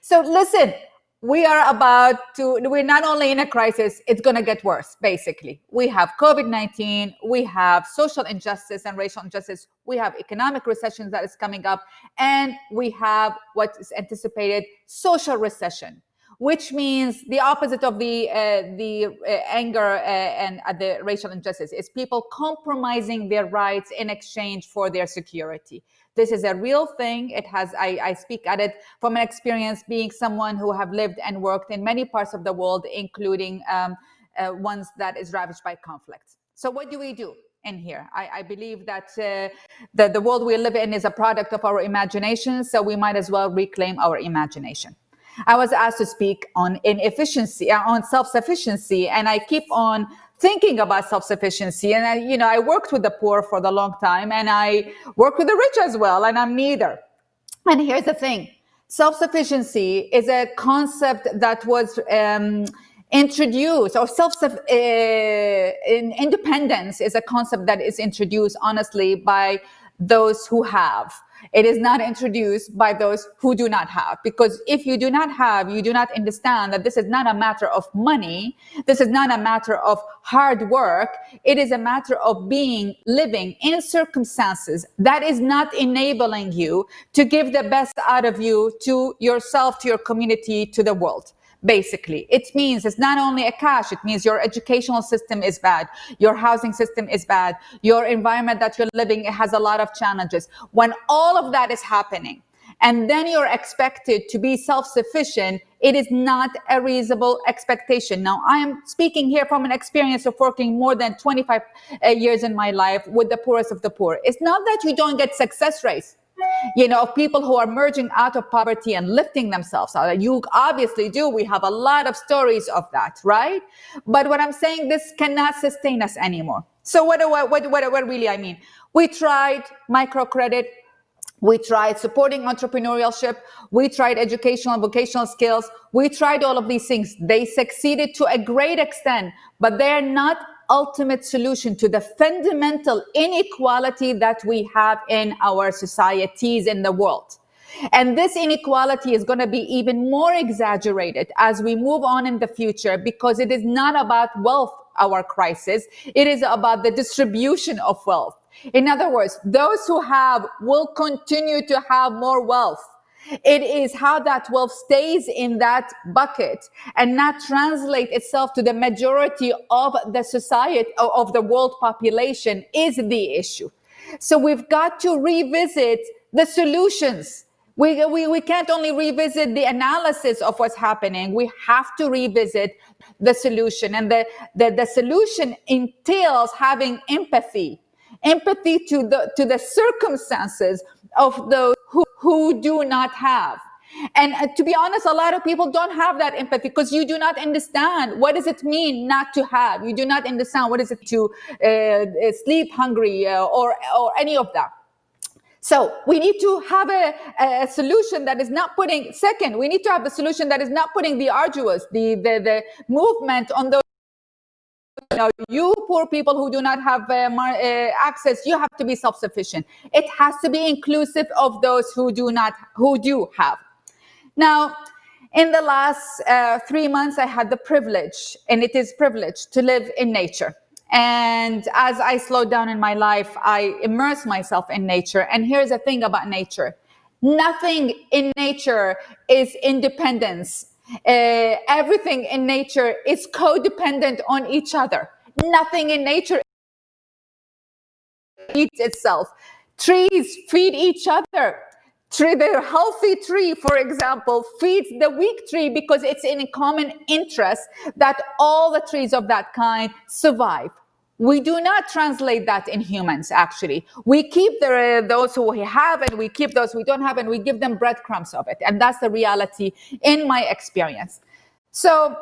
So listen, we're not only in a crisis, it's going to get worse, basically. We have COVID-19, we have social injustice and racial injustice, we have economic recession that is coming up, and we have what is anticipated social recession, which means the opposite of the anger and the racial injustice is people compromising their rights in exchange for their security. This is a real thing. I speak at it from an experience being someone who have lived and worked in many parts of the world, including ones that is ravaged by conflicts. So what do we do in here? I believe that the world we live in is a product of our imagination, so we might as well reclaim our imagination. I was asked to speak on inefficiency, on self-sufficiency, and I keep on thinking about self-sufficiency. And I worked with the poor for the long time, and I work with the rich as well, and I'm neither. And here's the thing. Self-sufficiency is a concept that was introduced, or independence is a concept that is introduced, honestly, by those who have. It is not introduced by those who do not have, because if you do not have, you do not understand that this is not a matter of money. This is not a matter of hard work. It is a matter of living in circumstances that is not enabling you to give the best out of you to yourself, to your community, to the world. Basically, it means it's not only a cash, it means your educational system is bad, your housing system is bad, your environment that you're living has a lot of challenges. When all of that is happening, and then you're expected to be self-sufficient, it is not a reasonable expectation. Now, I am speaking here from an experience of working more than 25 years in my life with the poorest of the poor. It's not that you don't get success rates, people who are emerging out of poverty and lifting themselves out. You obviously do. We have a lot of stories of that, right? But what I'm saying, this cannot sustain us anymore. So what really I mean? We tried microcredit. We tried supporting entrepreneurship. We tried educational and vocational skills. We tried all of these things. They succeeded to a great extent, but they're not ultimate solution to the fundamental inequality that we have in our societies in the world. And this inequality is going to be even more exaggerated as we move on in the future, because it is not about wealth, our crisis. It is about the distribution of wealth. In other words, those who have will continue to have more wealth. It is how that wealth stays in that bucket and not translate itself to the majority of the society, of the world population, is the issue. So we've got to revisit the solutions. We can't only revisit the analysis of what's happening. We have to revisit the solution. And the solution entails having empathy to the circumstances of those who do not have. And to be honest, a lot of people don't have that empathy because you do not understand what does it mean not to have. You do not understand what is it to sleep hungry or any of that. So we need to have a solution that is not putting, second, we need to have a solution that is not putting the arduous, the movement on those. You poor people who do not have access, you have to be self-sufficient. It has to be inclusive of those who do have. Now, in the last 3 months, I had the privilege, and it is privilege, to live in nature. And as I slowed down in my life, I immersed myself in nature. And here's the thing about nature. Nothing in nature is independence. Everything in nature is codependent on each other. Nothing in nature eats itself. Trees feed each other. The healthy tree, for example, feeds the weak tree because it's in common interest that all the trees of that kind survive. We do not translate that in humans, actually. We keep those who we have, and we keep those we don't have, and we give them breadcrumbs of it. And that's the reality in my experience. So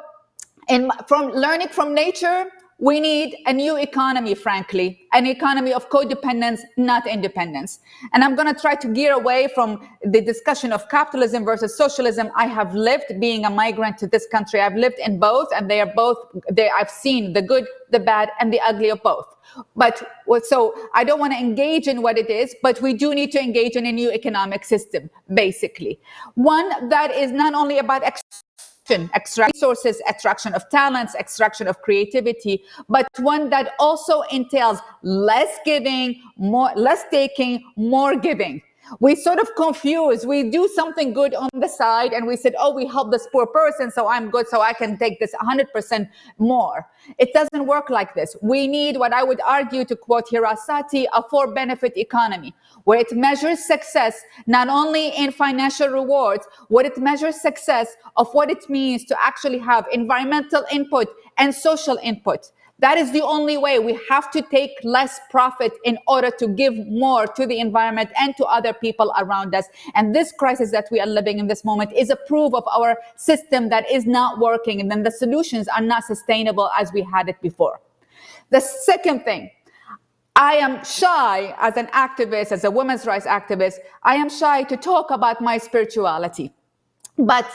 from learning from nature, We need a new economy, frankly, an economy of codependence, not independence. And I'm going to try to gear away from the discussion of capitalism versus socialism. I have lived being a migrant to this country. I've lived in both, and I've seen the good, the bad, and the ugly of both. But so I don't want to engage in what it is, but we do need to engage in a new economic system, basically. One that is not only about extraction resources, extraction of talents, extraction of creativity, but one that also entails less giving, less taking, more giving. We sort of confuse. We do something good on the side and we said, oh, we help this poor person, so I'm good, so I can take this 100% more. It doesn't work like this. We need what I would argue, to quote Hirasati, a for-benefit economy, where it measures success not only in financial rewards, what it measures success of what it means to actually have environmental input and social input. That is the only way. We have to take less profit in order to give more to the environment and to other people around us. And this crisis that we are living in this moment is a proof of our system that is not working, and then the solutions are not sustainable as we had it before. The second thing, I am shy as an activist, as a women's rights activist, I am shy to talk about my spirituality. But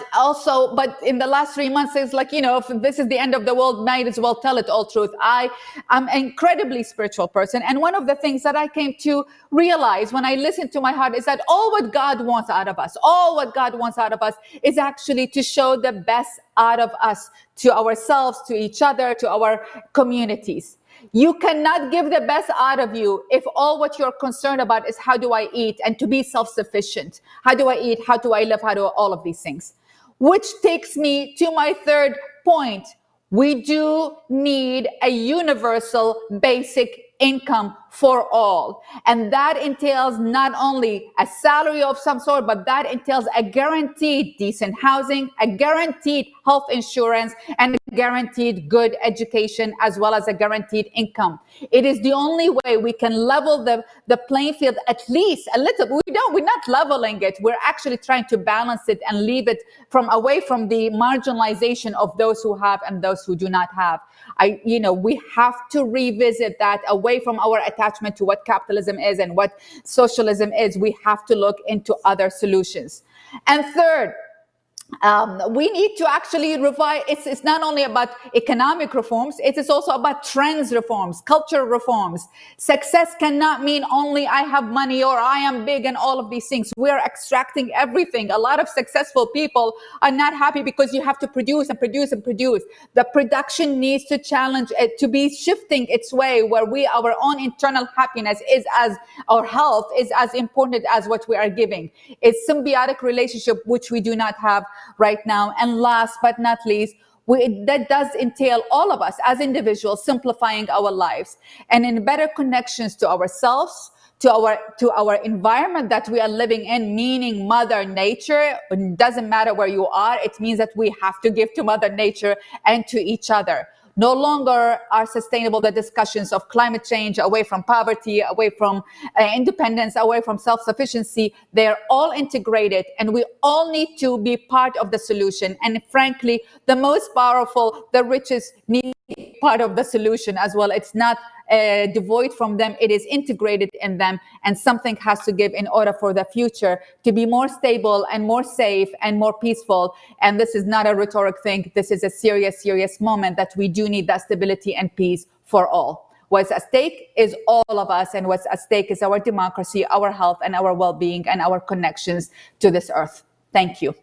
in the last 3 months, it's like, if this is the end of the world, might as well tell it all truth. I'm an incredibly spiritual person. And one of the things that I came to realize when I listened to my heart is that all what God wants out of us, is actually to show the best out of us, to ourselves, to each other, to our communities. You cannot give the best out of you if all what you're concerned about is how do I eat, and to be self-sufficient. How do I eat? How do I live? How do all of these things? Which takes me to my third point. We do need a universal basic income for all. And that entails not only a salary of some sort, but that entails a guaranteed decent housing, a guaranteed health insurance, and a guaranteed good education, as well as a guaranteed income. It is the only way we can level the playing field at least a little. We're not leveling it. We're actually trying to balance it and leave it away from the marginalization of those who have and those who do not have. We have to revisit that away from our attachment to what capitalism is and what socialism is. We have to look into other solutions. And third, we need to actually revise. It's not only about economic reforms, it is also about trends reforms, cultural reforms. Success cannot mean only I have money or I am big and all of these things. We're extracting everything. A lot of successful people are not happy because you have to produce and produce and produce. The production needs to challenge it, to be shifting its way, where our own internal happiness our health is as important as what we are giving. It's symbiotic relationship, which we do not have right now. And last but not least, that does entail all of us as individuals simplifying our lives and in better connections to ourselves, to our environment that we are living in, meaning Mother Nature. It doesn't matter where you are. It means that we have to give to Mother Nature and to each other. No longer are sustainable the discussions of climate change, away from poverty, away from independence, away from self-sufficiency. They're all integrated, and we all need to be part of the solution. And frankly, the most powerful, the richest, need to be part of the solution as well. It's not devoid from them. It is integrated in them, and something has to give in order for the future to be more stable and more safe and more peaceful. And this is not a rhetoric thing. This is a serious, serious moment that we do need that stability and peace for all. What's at stake is all of us, and what's at stake is our democracy, our health, and our well-being, and our connections to this earth. Thank you.